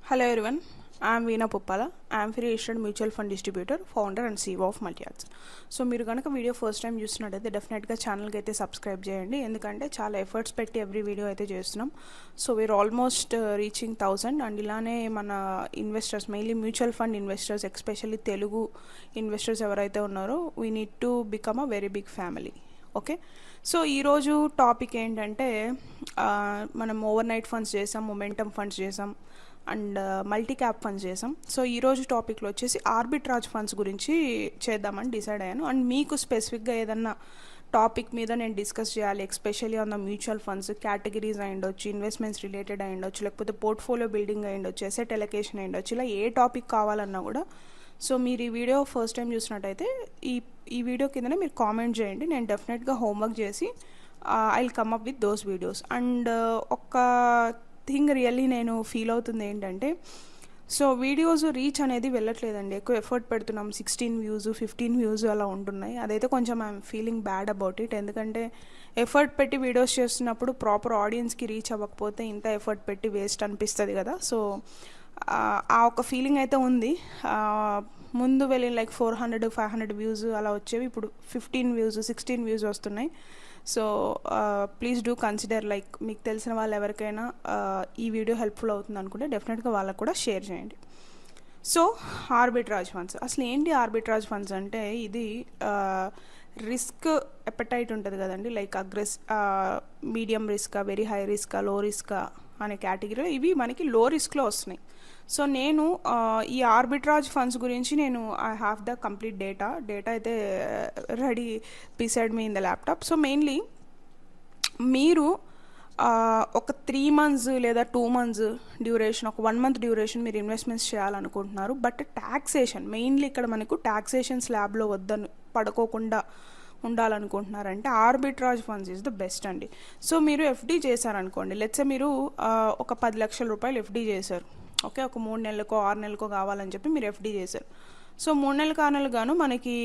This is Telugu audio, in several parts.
Hello everyone, I am Veena Puppala. I am free registered mutual fund distributor, founder and CEO of Multi-Ads. So మీరు కనుక వీడియో ఫస్ట్ టైం చూస్తున్నట్టయితే డెఫినెట్గా ఛానల్కి అయితే సబ్స్క్రైబ్ చేయండి, ఎందుకంటే చాలా ఎఫర్ట్స్ పెట్టి ఎవ్రీ వీడియో అయితే చేస్తున్నాం. So we are almost reaching 1000 and ఇలానే మన investors, mainly mutual fund investors, especially Telugu investors ఎవరైతే ఉన్నారో we need to become a very big family. Okay, so ఈరోజు టాపిక్ ఏంటంటే మనం ఓవర్ నైట్ ఫండ్స్ చేసాం, మొమెంటమ్ ఫండ్స్ చేసాం అండ్ మల్టీ క్యాప్ ఫండ్స్ చేసాం. సో ఈరోజు టాపిక్లో వచ్చేసి ఆర్బిట్రాజ్ ఫండ్స్ గురించి చేద్దామని డిసైడ్ అయ్యాను. అండ్ మీకు స్పెసిఫిక్గా ఏదన్నా టాపిక్ మీద నేను డిస్కస్ చేయాలి, especially on the mutual funds categories అయ్యిండొచ్చు, ఇన్వెస్ట్మెంట్స్ రిలేటెడ్ అయ్యిండొచ్చు, లేకపోతే పోర్ట్ఫోలియో బిల్డింగ్ అయ్యిండొచ్చు, ఎసెట్ ఎలకేషన్ అయ్యిండొచ్చు, ఇలా ఏ టాపిక్ కావాలన్నా కూడా సో మీరు ఈ వీడియో ఫస్ట్ టైం చూసినట్టయితే ఈ వీడియో కిందనే మీరు కామెంట్ చేయండి. నేను డెఫినెట్గా హోంవర్క్ చేసి I will come up with those videos. And ఒక థింగ్ రియల్లీ నేను ఫీల్ అవుతుంది ఏంటంటే, సో వీడియోస్ రీచ్ అనేది వెళ్ళట్లేదండి. ఎక్కువ ఎఫర్ట్ పెడుతున్నాం, 16 వ్యూస్ 15 వ్యూస్ అలా ఉంటున్నాయి. అదైతే కొంచెం I'm feeling bad about it, ఎందుకంటే ఎఫర్ట్ పెట్టి వీడియోస్ చేస్తున్నప్పుడు ప్రాపర్ ఆడియన్స్కి రీచ్ అవ్వకపోతే ఇంత ఎఫర్ట్ పెట్టి వేస్ట్ అనిపిస్తుంది కదా. సో ఆ ఒక ఫీలింగ్ అయితే ఉంది. ముందు వెళ్ళి లైక్ 400-500 వ్యూస్ అలా వచ్చేవి, ఇప్పుడు 15 వ్యూస్ 16 వ్యూస్ వస్తున్నాయి. So please do consider, like మీకు తెలిసిన వాళ్ళు ఎవరికైనా ఈ వీడియో హెల్ప్ఫుల్ అవుతుంది అనుకుంటే డెఫినెట్గా వాళ్ళకు కూడా షేర్ చేయండి. సో ఆర్బిట్రాజ్ ఫండ్స్ అసలు ఏంటి? ఆర్బిట్రాజ్ ఫండ్స్ అంటే ఇది రిస్క్ ఎపటైట్ ఉంటుంది కదండి, లైక్ మీడియం రిస్కా, వెరీ హై రిస్కా, లో రిస్కా అనే కేటగిరీలో ఇవి మనకి లో రిస్క్లో వస్తున్నాయి. సో నేను ఈ ఆర్బిట్రాజ్ ఫండ్స్ గురించి నేను I have the complete data అయితే ready beside me in the laptop. So mainly మీరు ఒక 3 months లేదా 2 months డ్యూరేషన్, ఒక 1 month డ్యూరేషన్ మీరు ఇన్వెస్ట్మెంట్స్ చేయాలనుకుంటున్నారు. బట్ ట్యాక్సేషన్ మెయిన్లీ ఇక్కడ మనకు ట్యాక్సేషన్ స్లాబ్లో పడుకోకుండా ఉండాలనుకుంటున్నారంటే arbitrage funds is the best అండి. సో మీరు ఎఫ్డీ చేశారనుకోండి, లెట్సే మీరు ఒక 10 లక్షల రూపాయలు ఎఫ్డీ చేశారు. ఓకే, ఒక 3 నెలలకో 6 నెలలకో కావాలని చెప్పి మీరు ఎఫ్డీ చేశారు. సో 3 నెలల 6 నెలలు గాను మనకి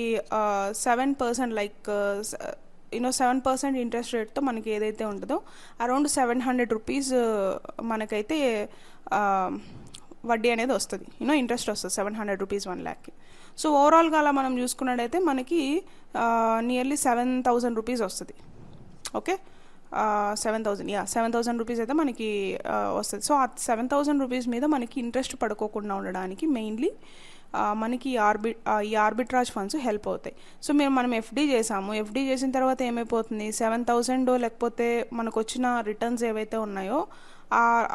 7% లైక్ 7% ఇంట్రెస్ట్ రేట్తో మనకి ఏదైతే ఉంటుందో అరౌండ్ 700 రూపీస్ మనకైతే వడ్డీ అనేది వస్తుంది, ఇంట్రెస్ట్ వస్తుంది 700 రూపీస్ 1 lakhకి. సో ఓవరాల్గా అలా మనం చూసుకున్నట్టయితే మనకి నియర్లీ 7,000 రూపీస్ వస్తుంది. ఓకే, 7,000 రూపీస్ అయితే మనకి వస్తుంది. సో ఆ 7,000 రూపీస్ మీద మనకి ఇంట్రెస్ట్ పడుకోకుండా ఉండడానికి మెయిన్లీ మనకి ఈ ఆర్బిట్రాజ్ ఫండ్స్ హెల్ప్ అవుతాయి. సో మనం ఎఫ్డీ చేసాము, ఎఫ్డీ చేసిన తర్వాత ఏమైపోతుంది, 7,000 లేకపోతే మనకు వచ్చిన రిటర్న్స్ ఏవైతే ఉన్నాయో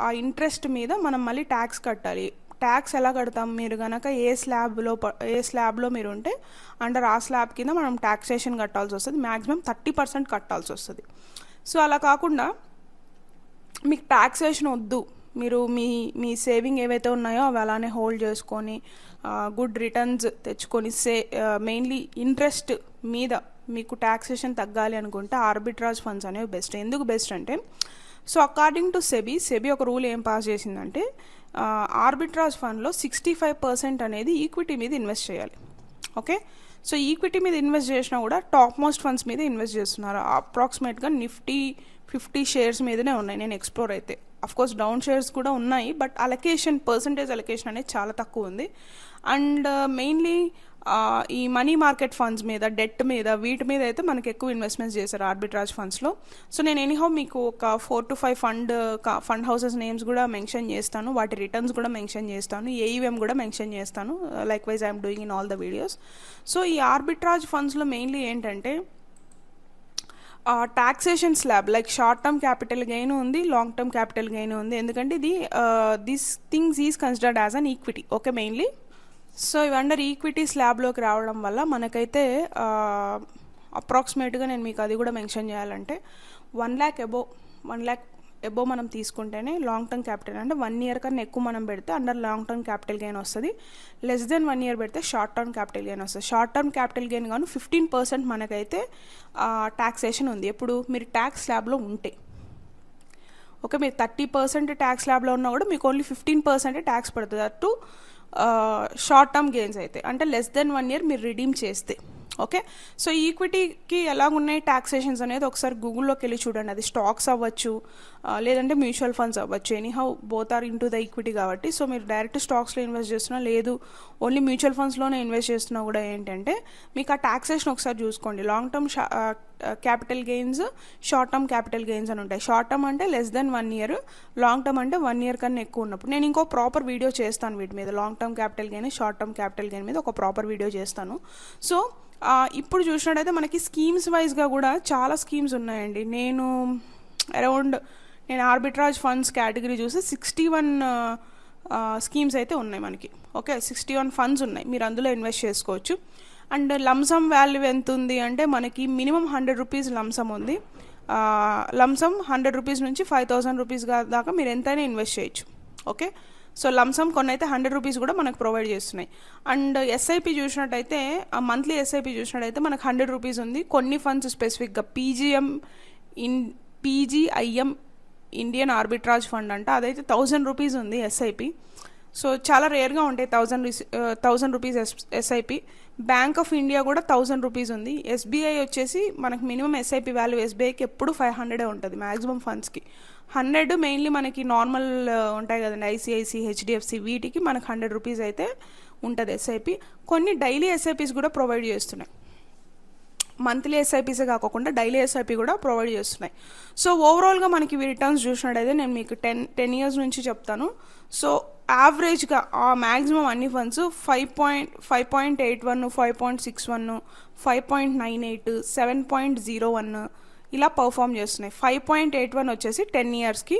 ఆ ఇంట్రెస్ట్ మీద మనం మళ్ళీ ట్యాక్స్ కట్టాలి. ట్యాక్స్ ఎలా కడతాం? మీరు కనుక ఏ స్లాబ్లో మీరు ఉంటే అండర్ ఆ స్లాబ్ కింద మనం ట్యాక్సేషన్ కట్టాల్సి వస్తుంది. మ్యాక్సిమం 30% కట్టాల్సి వస్తుంది. సో అలా కాకుండా మీకు ట్యాక్సేషన్ వద్దు, మీరు మీ సేవింగ్ ఏవైతే ఉన్నాయో అవి అలానే హోల్డ్ చేసుకొని గుడ్ రిటర్న్స్ తెచ్చుకొని మెయిన్లీ ఇంట్రెస్ట్ మీద మీకు ట్యాక్సేషన్ తగ్గాలి అనుకుంటే ఆర్బిట్రాజ్ ఫండ్స్ అనేవి బెస్ట్. ఎందుకు బెస్ట్ అంటే, సో అకార్డింగ్ టు సెబీ ఒక రూల్ ఏం పాస్ చేసిందంటే ఆర్బిట్రాజ్ ఫండ్లో 65% అనేది ఈక్విటీ మీద ఇన్వెస్ట్ చేయాలి. ఓకే, సో ఈక్విటీ మీద ఇన్వెస్ట్ చేసినా కూడా టాప్ మోస్ట్ ఫండ్స్ మీద ఇన్వెస్ట్ చేస్తున్నారు. అప్రాక్సిమేట్గా నిఫ్టీ 50 షేర్స్ మీదనే ఉన్నాయి నేను ఎక్స్ప్లోర్ అయితే. అఫ్కోర్స్ డౌన్ షేర్స్ కూడా ఉన్నాయి, బట్ పర్సంటేజ్ అలొకేషన్ అనేది చాలా తక్కువ ఉంది. అండ్ మెయిన్లీ ఈ మనీ మార్కెట్ ఫండ్స్ మీద, డెట్ మీద, వీటి మీద అయితే మనకి ఎక్కువ ఇన్వెస్ట్మెంట్స్ చేశారు ఆర్బిట్రాజ్ ఫండ్స్లో. సో నేను ఎనీహౌ మీకు ఒక 4 to 5 ఫండ్ హౌసెస్ నేమ్స్ కూడా మెన్షన్ చేస్తాను, వాటి రిటర్న్స్ కూడా మెన్షన్ చేస్తాను, ఏఈఎం కూడా మెన్షన్ చేస్తాను. Like wise I'm doing in all the videos. So ఈ ఆర్బిట్రాజ్ ఫండ్స్లో మెయిన్లీ ఏంటంటే taxation slab, like short term capital gain ఉంది, లాంగ్ టర్మ్ క్యాపిటల్ గెయిన్ ఉంది, ఎందుకంటే ఇది this things is considered as an equity. Okay, mainly so ఇవి అండర్ ఈక్విటీ స్లాబ్లోకి రావడం వల్ల మనకైతే అప్రాక్సిమేట్గా నేను మీకు అది కూడా మెన్షన్ చేయాలంటే 1 lakh అబోవ్ మనం తీసుకుంటేనే లాంగ్ టర్మ్ క్యాపిటల్, అంటే 1 year కన్నా ఎక్కువ మనం పెడితే under long term capital gain వస్తుంది. లెస్ దెన్ 1 year పెడితే షార్ట్ టర్మ్ క్యాపిటల్ గెయిన్ వస్తుంది. షార్ట్ టర్మ్ క్యాపిటల్ గెయిన్ గాను 15% మనకైతే ట్యాక్సేషన్ ఉంది ఎప్పుడు మీరు ట్యాక్స్ స్లాబ్లో ఉంటే. ఓకే, మీరు 30% ట్యాక్స్ స్లాబ్లో ఉన్నా కూడా మీకు ఓన్లీ 15% ట్యాక్స్ పడుతుంది. అటు షార్ట్ టర్మ్ గెయిన్స్ అయితే, అంటే లెస్ దెన్ 1 year మీరు రిడీమ్ చేస్తే. ఓకే. సో ఈక్విటీకి ఎలాగున్నాయి ట్యాక్సేషన్స్ అనేది ఒకసారి గూగుల్లోకి వెళ్ళి చూడండి. అది స్టాక్స్ అవ్వచ్చు, లేదంటే మ్యూచువల్ ఫండ్స్ అవ్వచ్చు. Anyhow both are into the equity కాబట్టి, సో మీరు డైరెక్ట్ స్టాక్స్లో ఇన్వెస్ట్ చేస్తున్నా, లేదు ఓన్లీ మ్యూచువల్ ఫండ్స్లోనే ఇన్వెస్ట్ చేస్తున్నా కూడా ఏంటంటే మీకు ఆ ట్యాక్సేషన్ ఒకసారి చూసుకోండి. Long term capital gains, short term capital gains అని ఉంటాయి. షార్ట్ టర్మ్ అంటే less then 1 year, long term అంటే 1 year కన్నా ఎక్కువ ఉన్నప్పుడు. నేను ఇంకో ప్రాపర్ వీడియో చేస్తాను వీటి మీద, long term capital gain, short term capital gain మీద ఒక ప్రాపర్ వీడియో చేస్తాను. సో ఇప్పుడు చూసినట్టయితే మనకి స్కీమ్స్ వైజ్గా కూడా చాలా స్కీమ్స్ ఉన్నాయండి. నేను ఆర్బిట్రాజ్ ఫండ్స్ కేటగిరీ చూసి 61 స్కీమ్స్ అయితే ఉన్నాయి మనకి. ఓకే, 61 ఫండ్స్ ఉన్నాయి, మీరు అందులో ఇన్వెస్ట్ చేసుకోవచ్చు. అండ్ లంసమ్ వాల్యూ ఎంత ఉంది అంటే మనకి మినిమం 100 రూపీస్ లంసమ్ ఉంది. లంసమ్ 100 రూపీస్ నుంచి 5000 రూపీస్ దాకా మీరు ఎంతైనా ఇన్వెస్ట్ చేయొచ్చు. ఓకే, సో లంసమ్ కొన్ని అయితే 100 రూపీస్ కూడా మనకు ప్రొవైడ్ చేస్తున్నాయి. అండ్ ఎస్ఐపి చూసినట్టయితే, మంత్లీ ఎస్ఐపి చూసినట్టయితే మనకు 100 రూపీస్ ఉంది. కొన్ని ఫండ్స్ స్పెసిఫిక్గా పీజీఐఎం ఇండియన్ ఆర్బిట్రాజ్ ఫండ్ అంట, అదైతే 1000 రూపీస్ ఉంది ఎస్ఐపి. సో చాలా రేర్గా ఉంటాయి 1000 rupees SIP. Bank of India కూడా 1000 రూపీస్ ఉంది. ఎస్బీఐ వచ్చేసి మనకు మినిమం ఎస్ఐపి వాల్యూ ఎస్బీఐకి ఎప్పుడు 500 ఉంటుంది మ్యాక్సిమం ఫండ్స్కి. 100 మెయిన్లీ మనకి నార్మల్ ఉంటాయి కదండి, ఐసిఐసి, హెచ్డిఎఫ్సి, వీటికి మనకు 100 రూపీస్ అయితే ఉంటుంది ఎస్ఐపి. కొన్ని డైలీ ఎస్ఐపిస్ కూడా ప్రొవైడ్ చేస్తున్నాయి. మంత్లీ ఎస్ఐపిసే కాకుండా డైలీ ఎస్ఐపి కూడా ప్రొవైడ్ చేస్తున్నాయి. సో ఓవరాల్గా మనకి రిటర్న్స్ చూసినట్టయితే నేను మీకు 10 years నుంచి చెప్తాను. సో యావరేజ్గా మ్యాక్సిమం అన్ని ఫండ్స్ 5.81, 5.61, 5.98, 7.01 ఇలా పర్ఫామ్ చేస్తున్నాయి. 5.81 వచ్చేసి 10 yearsకి,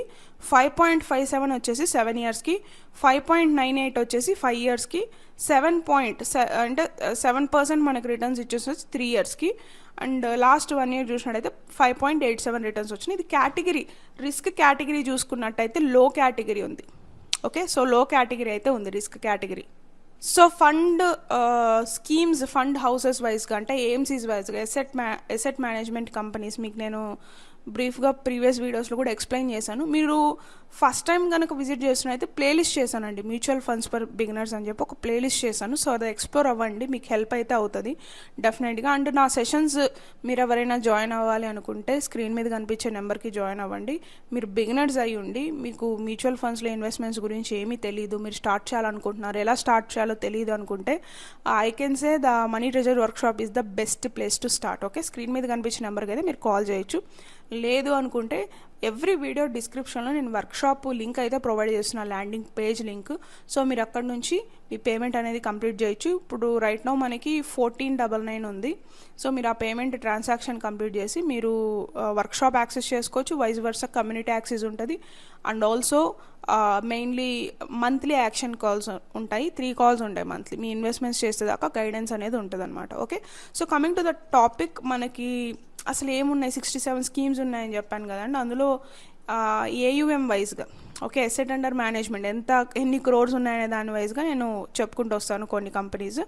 5.57 వచ్చేసి 7 yearsకి, 5.98 వచ్చేసి 5 yearsకి, 7% మనకు రిటర్న్స్ ఇచ్చేసి 3 yearsకి. అండ్ లాస్ట్ 1 year చూసినట్టయితే 5.87 రిటర్న్స్ వచ్చినాయి. ఇది కేటగిరీ, రిస్క్ కేటగిరీ చూసుకున్నట్టయితే లో కేటగిరీ ఉంది. ఓకే, సో లో కేటగిరీ అయితే ఉంది risk category. So fund schemes, fund houses వైజ్గా అంటే ఏఎంసీస్ వైజ్గా ఎసెట్ మేనేజ్మెంట్ కంపెనీస్ మీకు నేను బ్రీఫ్గా ప్రీవియస్ వీడియోస్లో కూడా ఎక్స్ప్లెయిన్ చేశాను. మీరు ఫస్ట్ టైం కనుక విజిట్ చేస్తున్నైతే ప్లేలిస్ట్ చేశానండి, మ్యూచువల్ ఫండ్స్ ఫర్ బిగినర్స్ అని చెప్పి ఒక ప్లేలిస్ట్ చేశాను. సో అది ఎక్స్ప్లోర్ అవ్వండి, మీకు హెల్ప్ అయితే అవుతుంది డెఫినెట్గా. అండ్ నా సెషన్స్ మీరు ఎవరైనా జాయిన్ అవ్వాలి అనుకుంటే స్క్రీన్ మీద కనిపించే నెంబర్కి జాయిన్ అవ్వండి. మీరు బిగినర్స్ అయ్యి ఉండి మీకు మ్యూచువల్ ఫండ్స్లో ఇన్వెస్ట్మెంట్స్ గురించి ఏమీ తెలియదు, మీరు స్టార్ట్ చేయాలనుకుంటున్నారు, ఎలా స్టార్ట్ చేయాలో తెలియదు అనుకుంటే I can say the money treasure workshop is the best place to start. Okay, screen మీద కనిపించే నెంబర్కి అయితే మీరు కాల్ చేయొచ్చు. లేదు అనుకుంటే ఎవ్రీ వీడియో డిస్క్రిప్షన్లో నేను వర్క్షాప్ లింక్ అయితే ప్రొవైడ్ చేస్తున్నా, ల్యాండింగ్ పేజ్ లింక్. సో మీరు అక్కడ నుంచి మీ పేమెంట్ అనేది కంప్లీట్ చేయొచ్చు. ఇప్పుడు రైట్ నౌ మనకి 1499 ఉంది. సో మీరు ఆ పేమెంట్ ట్రాన్సాక్షన్ కంప్లీట్ చేసి మీరు వర్క్షాప్ యాక్సెస్ చేసుకోవచ్చు. వైస్ వర్సా కమ్యూనిటీ యాక్సెస్ ఉంటుంది. And also mainly monthly action calls ఉంటాయి, 3 calls ఉంటాయి మంత్లీ. మీ ఇన్వెస్ట్మెంట్స్ చేసేదాకా గైడెన్స్ అనేది ఉంటుంది అనమాట. Okay, so coming to the topic, మనకి అసలు ఏమున్నాయి, 67 స్కీమ్స్ ఉన్నాయని చెప్పాను కదండి. అందులో ఏయుఎం వైజ్గా, ఓకే, అసెట్ అండర్ మేనేజ్మెంట్ ఎన్ని క్రోర్స్ ఉన్నాయనే దాని వైజ్గా నేను చెప్పుకుంటూ వస్తాను కొన్ని కంపెనీస్.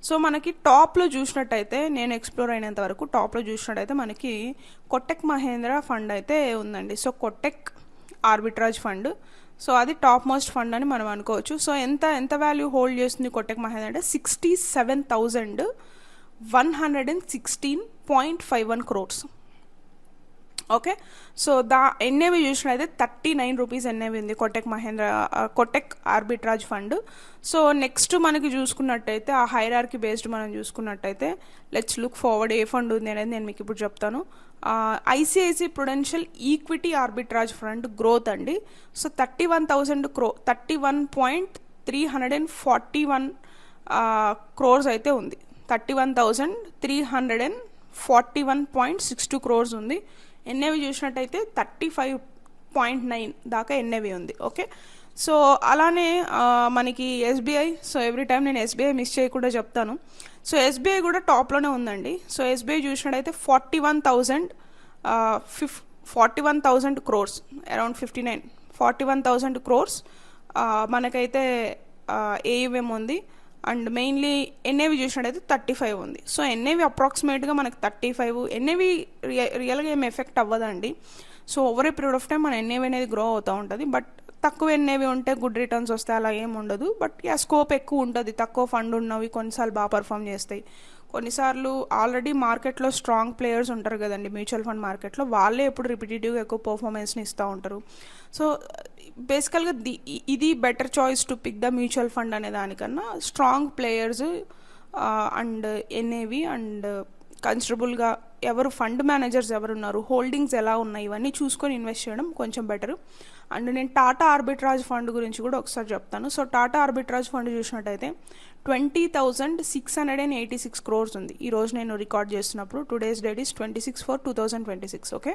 సో మనకి టాప్లో చూసినట్టయితే, నేను ఎక్స్ప్లోర్ అయినంత వరకు టాప్లో చూసినట్టయితే మనకి కొటెక్ మహేంద్ర ఫండ్ అయితే ఉందండి. So Kotak arbitrage fund, so అది టాప్ మోస్ట్ ఫండ్ అని మనం అనుకోవచ్చు. సో ఎంత వాల్యూ హోల్డ్ చేస్తుంది కొటెక్ మహేంద్ర అంటే 67,116.51 crores. ఓకే, సో ఎన్ఏవి చూసినట్టయితే 39 రూపీస్ ఎన్ఏవి ఉంది Kotak Mahindra, Kotak arbitrage fund. So next మనకి చూసుకున్నట్టయితే ఆ హైరార్కీ బేస్డ్ మనం చూసుకున్నట్టయితే లెట్స్ లుక్ ఫార్వర్డ్ ఏ ఫండ్ ఉంది అనేది నేను మీకు ఇప్పుడు చెప్తాను. ICICI Prudential equity arbitrage fund growth అండి. సో 31.341 crores అయితే ఉంది. 31,341.62 crores ఉంది. ఎన్ఏవి చూసినట్టయితే 35.9 దాకా ఎన్ఏవి ఉంది. ఓకే, సో అలానే మనకి ఎస్బీఐ, సో ఎవ్రీ టైం నేను ఎస్బీఐ మిస్ చేయకుండా చెప్తాను. సో ఎస్బీఐ కూడా టాప్లోనే ఉందండి. సో ఎస్బీఐ చూసినట్టయితే 41,000 crores, అరౌండ్ 41,000 crores మనకైతే ఏయుఎం ఉంది. అండ్ మెయిన్లీ ఎన్ఏవి చూసినట్టయితే 35 ఉంది. సో ఎన్ఏవి అప్రాక్సిమేట్గా మనకు 35. ఎన్ఏవి రియల్గా ఏం ఎఫెక్ట్ అవ్వదండి. So over a period of time మన ఎన్ఏవి అనేది గ్రో అవుతూ ఉంటుంది. బట్ తక్కువ ఎన్ఏవి ఉంటే గుడ్ రిటర్న్స్ వస్తాయి, అలా ఏం ఉండదు. బట్ స్కోప్ ఎక్కువ ఉంటుంది. తక్కువ ఫండ్ ఉన్నవి కొన్నిసార్లు బాగా పర్ఫామ్ చేస్తాయి, కొన్నిసార్లు ఆల్రెడీ మార్కెట్లో స్ట్రాంగ్ ప్లేయర్స్ ఉంటారు కదండి మ్యూచువల్ ఫండ్ మార్కెట్లో, వాళ్ళే ఎప్పుడు రిపిటేటివ్గా ఎక్కువ పర్ఫార్మెన్స్ని ఇస్తూ ఉంటారు. సో బేసికల్గా ఇది better choice to pick the mutual fund అనే దానికన్నా strong players and NAV and కన్సిడరబుల్గా ఎవరు ఫండ్ మేనేజర్స్ ఎవరున్నారు, హోల్డింగ్స్ ఎలా ఉన్నాయి, ఇవన్నీ చూసుకొని ఇన్వెస్ట్ చేయడం కొంచెం బెటర్. అండ్ నేను టాటా ఆర్బిట్రాజ్ ఫండ్ గురించి కూడా ఒకసారి చెప్తాను. సో టాటా ఆర్బిట్రాజ్ ఫండ్ చూసినట్టయితే 20,686 crores ఉంది ఈరోజు నేను రికార్డ్ చేస్తున్నప్పుడు. Today's date is 26/4/2026. Okay.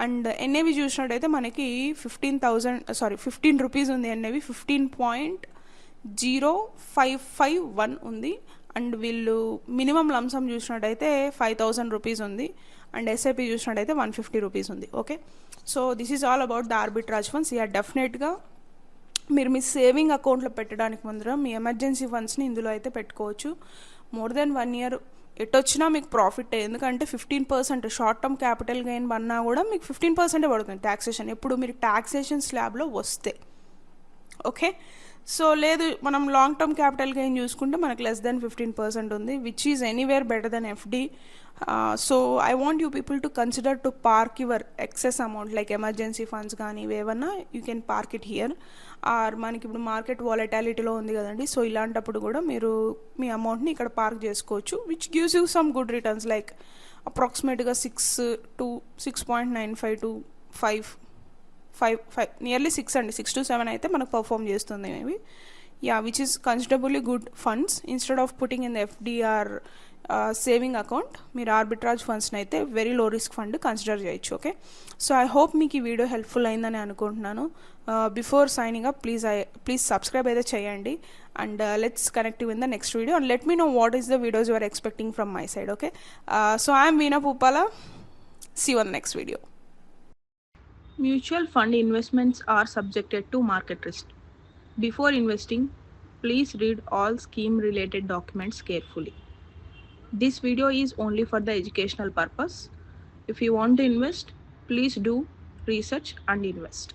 And NAV చూసినట్టయితే మనకి 15 రూపీస్ ఉంది. ఎన్ఏవి 15.0551 ఉంది. అండ్ వీళ్ళు మినిమం లంసమ్ చూసినట్టయితే 5,000 రూపీస్ ఉంది. అండ్ ఎస్ఐపి చూసినట్టయితే 150 రూపీస్ ఉంది. Okay. So this is all about the arbitrage funds. ఇక డెఫినెట్గా మీరు మీ సేవింగ్ అకౌంట్లో పెట్టడానికి ముందర మీ ఎమర్జెన్సీ ఫండ్స్ని ఇందులో అయితే పెట్టుకోవచ్చు. మోర్ దెన్ 1 year ఎట్టొచ్చినా మీకు ప్రాఫిట్, ఎందుకంటే 15% షార్ట్ టర్మ్ క్యాపిటల్ గెయిన్ పన్నా కూడా మీకు 15% పడుతుంది ట్యాక్సేషన్, ఎప్పుడు మీరు ట్యాక్సేషన్ స్లాబ్లో వస్తే. ఓకే. సో లేదు మనం లాంగ్ టర్మ్ క్యాపిటల్ గెయిన్ చూసుకుంటే మనకు లెస్ దెన్ 15% ఉంది, which is anywhere better than FD. So I want you people to consider to park your excess amount like emergency funds కానీ ఇవేమన్నా you can park it here. Or మనకి ఇప్పుడు మార్కెట్ వాలటాలిటీలో ఉంది కదండి, సో ఇలాంటప్పుడు కూడా మీరు మీ అమౌంట్ని ఇక్కడ పార్క్ చేసుకోవచ్చు, which gives you some good returns like అప్రాక్సిమేట్గా 6 to 6.95 to 5 నియర్లీ 6 అండి, 6 to 7 అయితే మనకు పర్ఫామ్ చేస్తుంది maybe. Ya, which is considerably good funds. Instead of putting in the FDR saving account మీరు ఆర్బిట్రాజ్ ఫండ్స్ని అయితే very low risk fund consider చేయొచ్చు. ఓకే. సో ఐ హోప్ మీకు ఈ వీడియో హెల్ప్ఫుల్ అయిందని అనుకుంటున్నాను. Before signing up please subscribe అయితే చేయండి. And let's connect in the next video and let me know what is the videos you are expecting from my side. Okay. So I'm veena Puppala. See you on next video. Mutual fund investments are subjected to market risk. Before investing, please read all scheme related documents carefully. This video is only for the educational purpose. If you want to invest, please do research and invest.